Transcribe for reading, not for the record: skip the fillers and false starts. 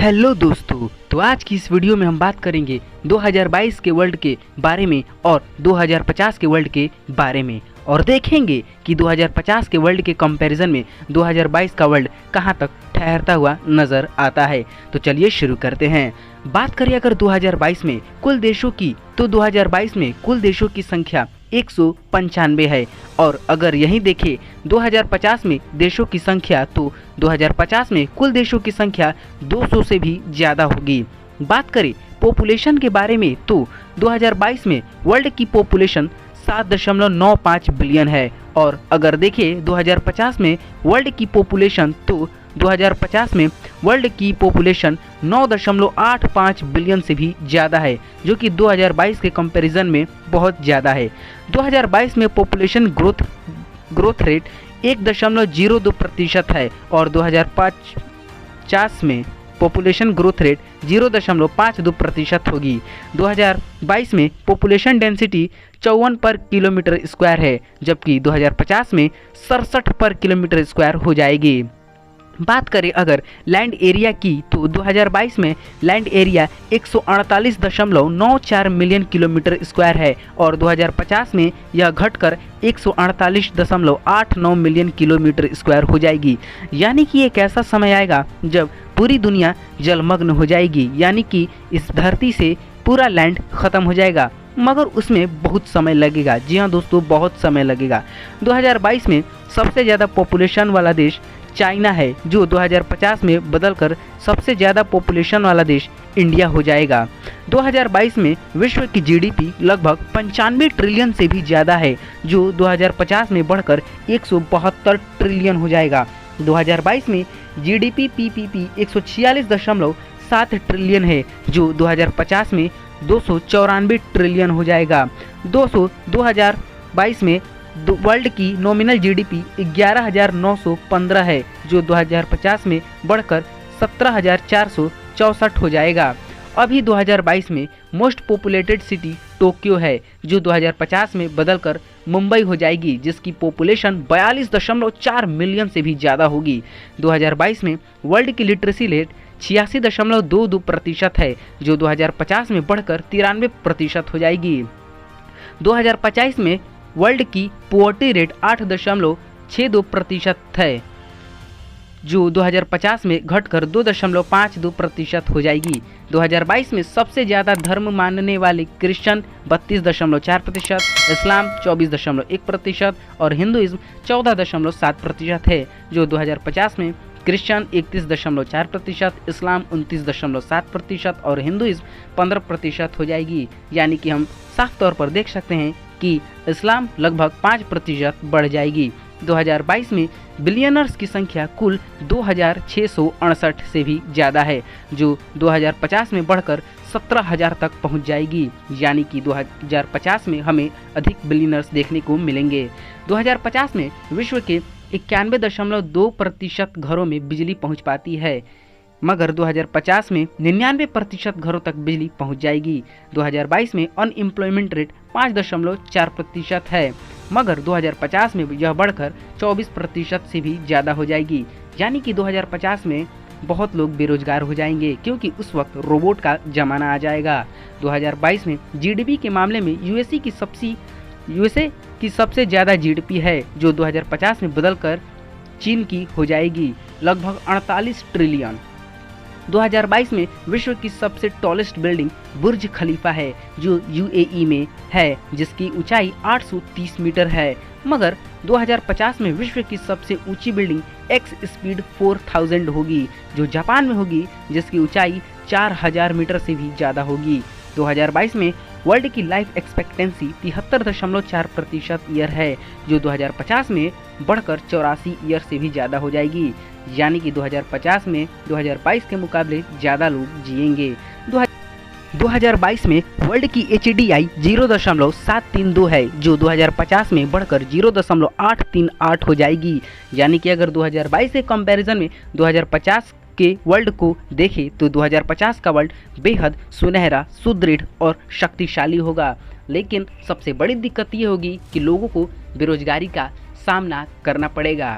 Hello दोस्तों, तो आज की इस वीडियो में हम बात करेंगे 2022 के वर्ल्ड के बारे में और 2050 के वर्ल्ड के बारे में और देखेंगे कि 2050 के वर्ल्ड के कंपैरिजन में 2022 का वर्ल्ड कहां तक ठहरता हुआ नज़र आता है। तो चलिए शुरू करते हैं। बात करें अगर 2022 में कुल देशों की, तो 2022 में कुल देशों की संख्या 195 है और अगर यही देखें 2050 में देशों की संख्या, तो 2050 में कुल देशों की संख्या 200 से भी ज़्यादा होगी। बात करें पॉपुलेशन के बारे में, तो 2022 में वर्ल्ड की पॉपुलेशन 7.95 बिलियन है और अगर देखें 2050 में वर्ल्ड की पॉपुलेशन, तो 2050 में वर्ल्ड की पॉपुलेशन 9.85 बिलियन से भी ज़्यादा है, जो कि 2022 के कंपैरिजन में बहुत ज़्यादा है। 2022 में पॉपुलेशन ग्रोथ रेट 1.02% है और 2050 में पॉपुलेशन ग्रोथ रेट 0.52% होगी। 2022 में पॉपुलेशन डेंसिटी 54 पर किलोमीटर स्क्वायर है, जबकि 2050 में 67 पर किलोमीटर स्क्वायर हो जाएगी। बात करें अगर लैंड एरिया की, तो 2022 में land area 148.94 million kilometre square है और 2050 में यह घटकर 148.89 मिलियन किलोमीटर स्क्वायर हो जाएगी। यानी कि एक ऐसा समय आएगा जब पूरी दुनिया जलमग्न हो जाएगी, यानी कि इस धरती से पूरा लैंड ख़त्म हो जाएगा, मगर उसमें बहुत समय लगेगा। जी हाँ दोस्तों, बहुत समय लगेगा। 2022 में सबसे ज़्यादा पॉपुलेशन वाला देश चाइना है, जो 2050 में बदलकर सबसे ज़्यादा पॉपुलेशन वाला देश इंडिया हो जाएगा। 2022 में विश्व की जीडीपी लगभग 95 ट्रिलियन से भी ज़्यादा है, जो 2050 में बढ़कर 172 ट्रिलियन हो जाएगा। 2022 में जीडीपी पीपीपी 146.7 ट्रिलियन है, जो 2050 में 294 ट्रिलियन हो जाएगा। 2022 में वर्ल्ड की नॉमिनल जीडीपी 11,915 है, जो 2050 में बढ़कर 17,464 हो जाएगा। अभी 2022 में मोस्ट पॉपुलेटेड सिटी टोक्यो है, जो 2050 में बदलकर मुंबई हो जाएगी, जिसकी पॉपुलेशन 42.4 मिलियन से भी ज़्यादा होगी। 2022 में वर्ल्ड की लिटरेसी रेट 86.22% है, जो 2050 में बढ़कर 93% हो जाएगी। 2050 में वर्ल्ड की पॉवर्टी रेट 8.62% है, जो 2050 में घटकर 2.52% हो जाएगी। 2022 में सबसे ज़्यादा धर्म मानने वाले क्रिश्चियन 32.4%, इस्लाम 24.1% और हिंदुइज्म 14.7% है, जो 2050 में क्रिश्चियन 31.4%, इस्लाम 29.7% और हिंदुइज्म 15% हो जाएगी। यानी कि हम साफ तौर पर देख सकते हैं कि इस्लाम लगभग 5% बढ़ जाएगी। 2022 में बिलियनर्स की संख्या कुल 2,668 से भी ज़्यादा है, जो 2050 में बढ़कर 17,000 तक पहुंच जाएगी। यानी कि 2050 में हमें अधिक बिलियनर्स देखने को मिलेंगे। 2050 में विश्व के 91.2% घरों में बिजली पहुंच पाती है, मगर 2050 में 99% घरों तक बिजली पहुंच जाएगी। 2022 में अनएम्प्लॉयमेंट रेट 5.4% है, मगर 2050 में यह बढ़कर 24% से भी ज़्यादा हो जाएगी। यानी कि 2050 में बहुत लोग बेरोजगार हो जाएंगे, क्योंकि उस वक्त रोबोट का ज़माना आ जाएगा। 2022 में जीडीपी के मामले में यूएसए की सबसे ज़्यादा जीडीपी है, जो 2050 में बदलकर चीन की हो जाएगी, लगभग 48 ट्रिलियन। 2022 में विश्व की सबसे टॉलेस्ट बिल्डिंग बुर्ज खलीफा है, जो यूएई में है, जिसकी ऊंचाई 830 मीटर है, मगर 2050 में विश्व की सबसे ऊंची बिल्डिंग एक्स स्पीड 4000 होगी, जो जापान में होगी, जिसकी ऊंचाई 4000 मीटर से भी ज़्यादा होगी। 2022 में वर्ल्ड की लाइफ एक्सपेक्टेंसी 73.4% ईयर है, जो 2050 में बढ़कर 84 ईयर से भी ज़्यादा हो जाएगी। यानी कि 2050 में 2022 के मुकाबले ज़्यादा लोग जिएंगे। 2022 में वर्ल्ड की HDI 0.732 है, जो 2050 में बढ़कर 0.838 हो जाएगी। यानी कि अगर 2022 के कंपैरिजन में 2050 के वर्ल्ड को देखें, तो 2050 का वर्ल्ड बेहद सुनहरा, सुदृढ़ और शक्तिशाली होगा। लेकिन सबसे बड़ी दिक्कत ये होगी कि लोगों को बेरोजगारी का सामना करना पड़ेगा।